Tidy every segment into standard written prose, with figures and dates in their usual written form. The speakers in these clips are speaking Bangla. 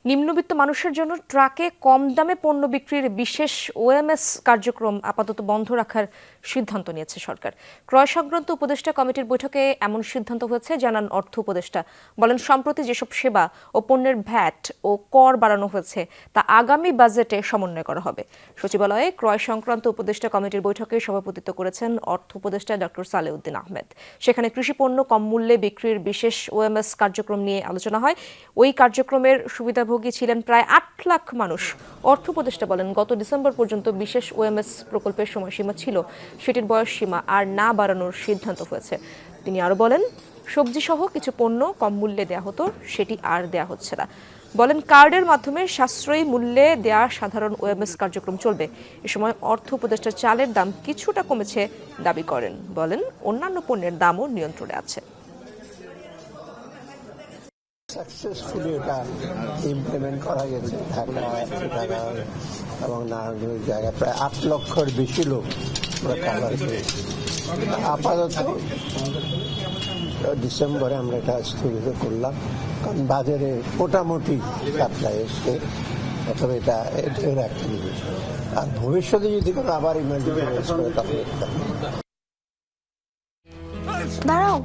নিম্নবিত্ত মানুষের জন্য ট্রাকে কম দামে পণ্য বিক্রির বিশেষ ওএমএস কার্যক্রম আপাতত বন্ধ রাখার সিদ্ধান্ত নিয়েছে সরকার। ক্রয় সংক্রান্ত উপদেষ্টা কমিটির বৈঠকে এমন সিদ্ধান্ত হয়েছে জানান অর্থ উপদেষ্টা। বলেন, সম্প্রতি যেসব সেবা ও পণ্যের ভ্যাট ও কর বাড়ানো হয়েছে তা আগামী বাজেটে সমন্বয় করা হবে। সচিবালয়ে ক্রয় সংক্রান্ত উপদেষ্টা কমিটির বৈঠকে সভাপতিত্ব করেছেন অর্থ উপদেষ্টা ডক্টর সালেউদ্দিন আহমেদ। সেখানে কৃষি পণ্য কম মূল্যে বিক্রির বিশেষ ওএমএস কার্যক্রম নিয়ে আলোচনা হয়। ওই কার্যক্রমের সুবিধাভোগী ছিলেন প্রায় ৮ লাখ মানুষ। অর্থ উপদেষ্টা বলেন, গত ডিসেম্বর পর্যন্ত বিশেষ ওএমএস প্রকল্পের সময়সীমা ছিল, সেটির বয়স সীমা আর না বাড়ানোর সিদ্ধান্ত হয়েছে। তিনি আরও বলেন, সবজি সহ কিছু পণ্য কম মূল্যে দেয়া হতো, সেটি আর দেয়া হচ্ছে না। বলেন, কার্ডের মাধ্যমে সাশ্রয়ী মূল্যে দেয়া সাধারণ ওএমএস কার্যক্রম চলবে। এ সময় অর্থ উপদেষ্টা চালের দাম কিছুটা কমেছে দাবি করেন। বলেন, অন্যান্য পণ্যের দামও নিয়ন্ত্রণে আছে। সাকসেসফুলি এটা ইমপ্লিমেন্ট করা গেছে ঢাকা এবং নারায়ণগঞ্জ জায়গায় প্রায় ৮ লক্ষের বেশি লোক কাভার পেয়েছে। আপাতত ডিসেম্বরে আমরা এটা স্থগিত করলাম, কারণ বাজারে মোটামুটি সাপ্লাই এসছে, তবে এটা এর একটা জিনিস। আর ভবিষ্যতে যদি কোনো আবার ইমার্জেন্সি করে তখন দাঁড়াও,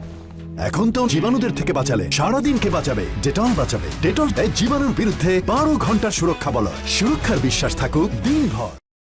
এখন তো জীবাণুদের থেকে বাঁচালে সারাদিনকে বাঁচাবে ডেটল। বাঁচাবে ডেটল জীবাণুর বিরুদ্ধে 12 ঘন্টার সুরক্ষা বলয়। সুরক্ষার বিশ্বাস থাকুক দিনভর।